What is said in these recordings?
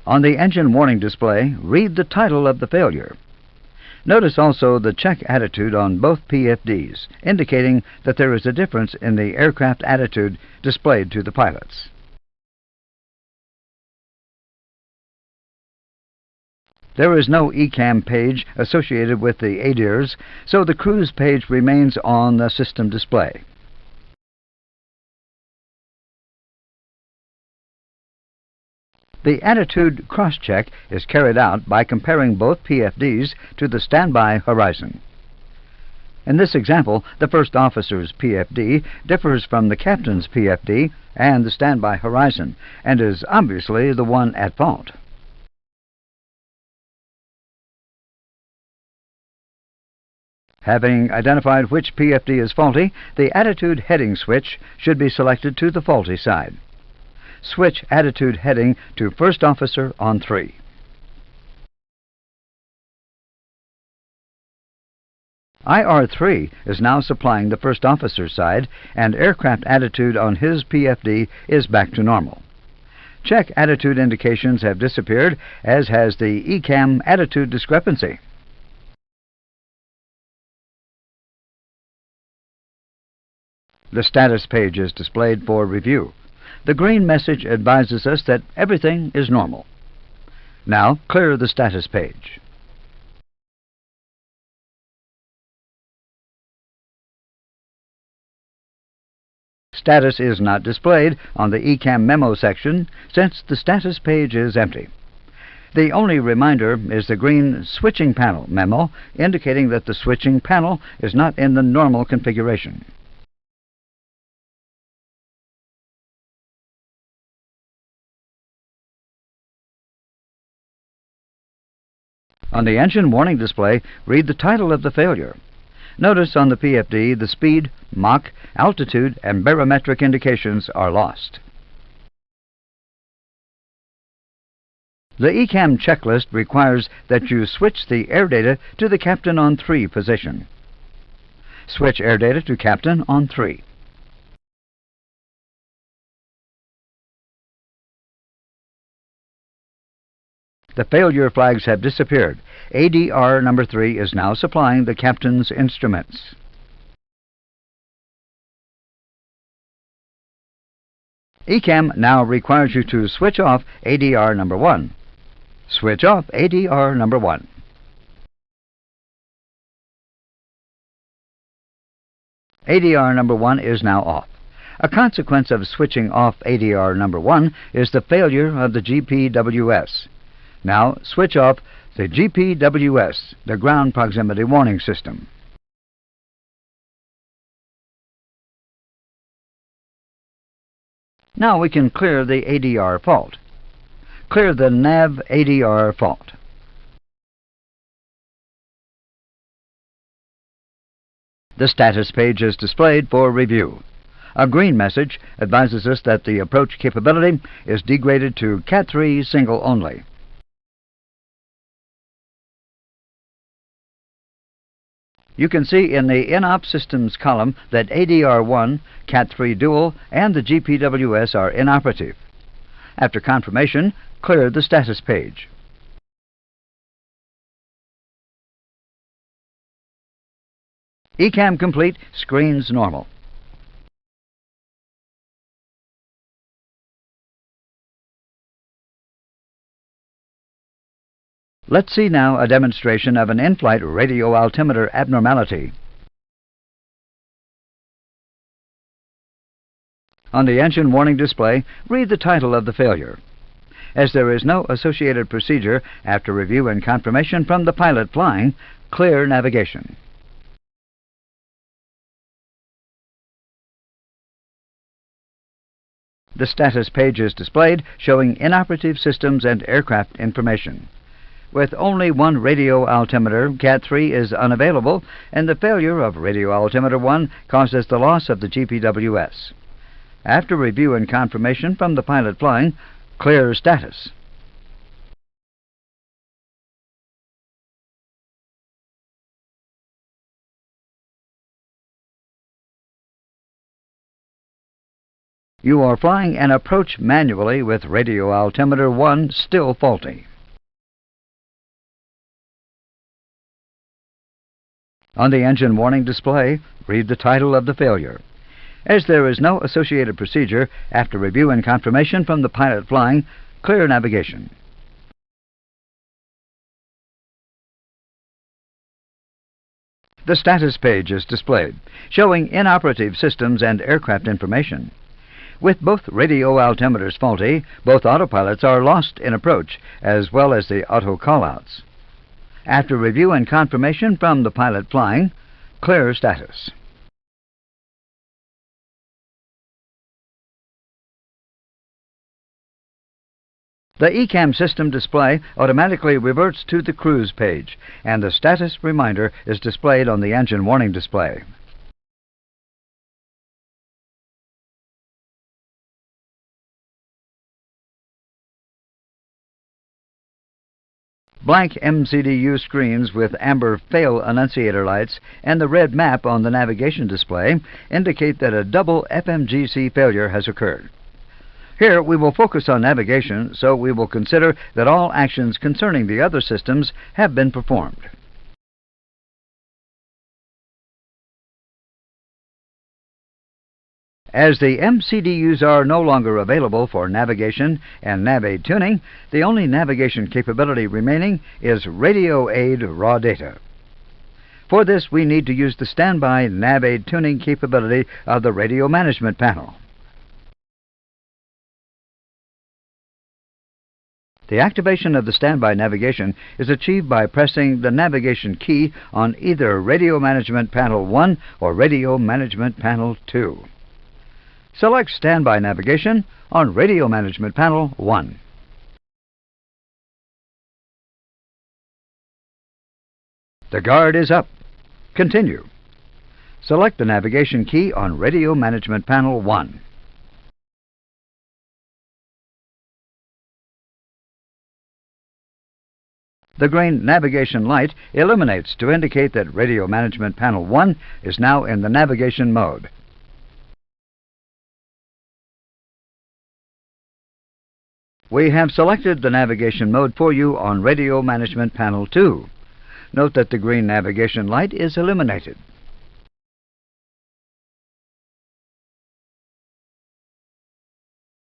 On the engine warning display, read the title of the failure. Notice also the check attitude on both PFDs, indicating that there is a difference in the aircraft attitude displayed to the pilots. There is no ECAM page associated with the ADIRs, so the cruise page remains on the system display. The attitude cross-check is carried out by comparing both PFDs to the standby horizon. In this example, the first officer's PFD differs from the captain's PFD and the standby horizon, and is obviously the one at fault. Having identified which PFD is faulty, the attitude heading switch should be selected to the faulty side. Switch attitude heading to First Officer on 3. IR3 is now supplying the First Officer side, and aircraft attitude on his PFD is back to normal. Check attitude indications have disappeared, as has the ECAM attitude discrepancy. The status page is displayed for review. The green message advises us that everything is normal. Now, clear the status page. Status is not displayed on the ECAM memo section since the status page is empty. The only reminder is the green switching panel memo, indicating that the switching panel is not in the normal configuration. On the engine warning display, read the title of the failure. Notice on the PFD the speed, Mach, altitude, and barometric indications are lost. The ECAM checklist requires that you switch the air data to the Captain on 3 position. Switch air data to Captain on 3. The failure flags have disappeared. ADR number 3 is now supplying the captain's instruments. ECAM now requires you to switch off ADR number 1. Switch off ADR number 1. ADR number 1 is now off. A consequence of switching off ADR number 1 is the failure of the GPWS. Now switch off the GPWS, the ground proximity warning system. Now we can clear the ADR fault. Clear the NAV ADR fault. The status page is displayed for review. A green message advises us that the approach capability is degraded to Cat 3 single only. You can see in the INOP Systems column that ADR1, Cat 3 Dual, and the GPWS are inoperative. After confirmation, clear the status page. ECAM complete, screens normal. Let's see now a demonstration of an in-flight radio altimeter abnormality. On the engine warning display, read the title of the failure. As there is no associated procedure after review and confirmation from the pilot flying, clear navigation. The status page is displayed, showing inoperative systems and aircraft information. With only one radio altimeter, Cat 3 is unavailable, and the failure of radio altimeter 1 causes the loss of the GPWS. After review and confirmation from the pilot flying, clear status. You are flying an approach manually with radio altimeter 1 still faulty. On the engine warning display, read the title of the failure. As there is no associated procedure, after review and confirmation from the pilot flying, clear navigation. The status page is displayed, showing inoperative systems and aircraft information. With both radio altimeters faulty, both autopilots are lost in approach, as well as the auto callouts. After review and confirmation from the pilot flying, clear status. The ECAM system display automatically reverts to the cruise page, and the status reminder is displayed on the engine warning display. Blank MCDU screens with amber fail annunciator lights and the red map on the navigation display indicate that a double FMGC failure has occurred. Here we will focus on navigation, so we will consider that all actions concerning the other systems have been performed. As the MCDUs are no longer available for navigation and nav-aid tuning, the only navigation capability remaining is radio aid raw data. For this, we need to use the standby nav-aid tuning capability of the radio management panel. The activation of the standby navigation is achieved by pressing the navigation key on either Radio Management Panel 1 or Radio Management Panel 2. Select Standby Navigation on Radio Management Panel 1. The guard is up. Continue. Select the navigation key on Radio Management Panel 1. The green navigation light illuminates to indicate that Radio Management Panel 1 is now in the navigation mode. We have selected the navigation mode for you on Radio Management Panel 2. Note that the green navigation light is illuminated.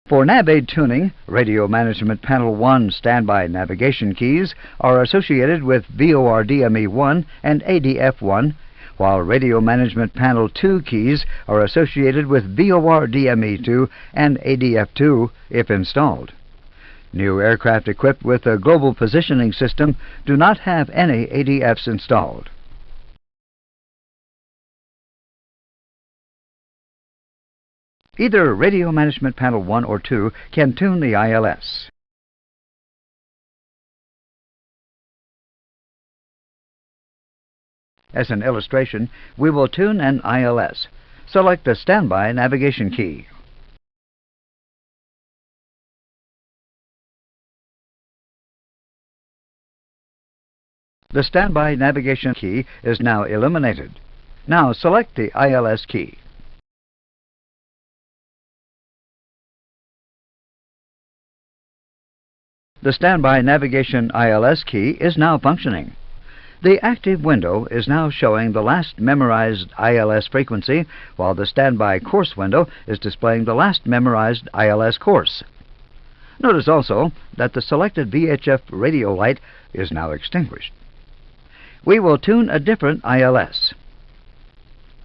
For nav-aid tuning, Radio Management Panel 1 standby navigation keys are associated with VORDME1 and ADF1, while Radio Management Panel 2 keys are associated with VORDME2 and ADF2 if installed. New aircraft equipped with a global positioning system do not have any ADFs installed. Either Radio Management Panel 1 or 2 can tune the ILS. As an illustration, we will tune an ILS. Select the standby navigation key. The standby navigation key is now illuminated. Now select the ILS key. The standby navigation ILS key is now functioning. The active window is now showing the last memorized ILS frequency, while the standby course window is displaying the last memorized ILS course. Notice also that the selected VHF radio light is now extinguished. We will tune a different ILS.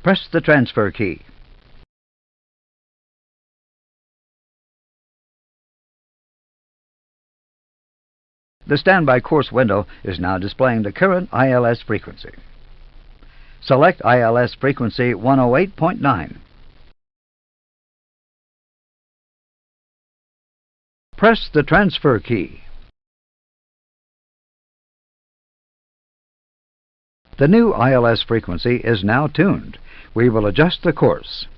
Press the transfer key. The standby course window is now displaying the current ILS frequency. Select ILS frequency 108.9. Press the transfer key. The new ILS frequency is now tuned. We will adjust the course.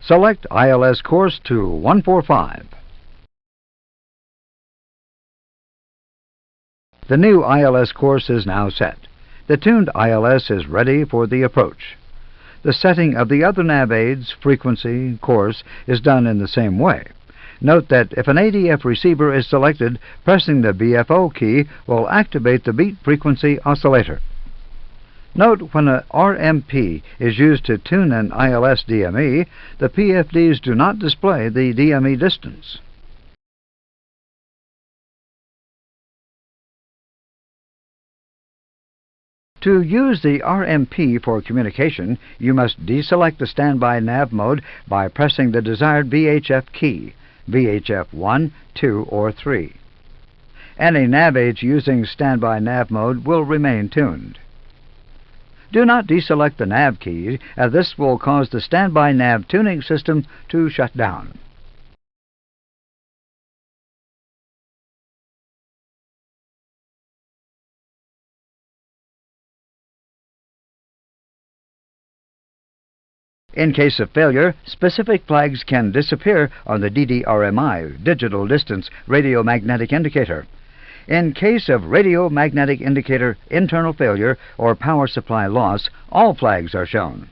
Select ILS course to 145. The new ILS course is now set. The tuned ILS is ready for the approach. The setting of the other nav aids, frequency, course, is done in the same way. Note that if an ADF receiver is selected, pressing the BFO key will activate the beat frequency oscillator. Note when a RMP is used to tune an ILS DME, the PFDs do not display the DME distance. To use the RMP for communication, you must deselect the standby nav mode by pressing the desired VHF key, VHF 1, 2, or 3. Any nav aids using standby nav mode will remain tuned. Do not deselect the nav key, as this will cause the standby nav tuning system to shut down. In case of failure, specific flags can disappear on the DDRMI, Digital Distance Radiomagnetic Indicator. In case of radiomagnetic indicator internal failure or power supply loss, all flags are shown.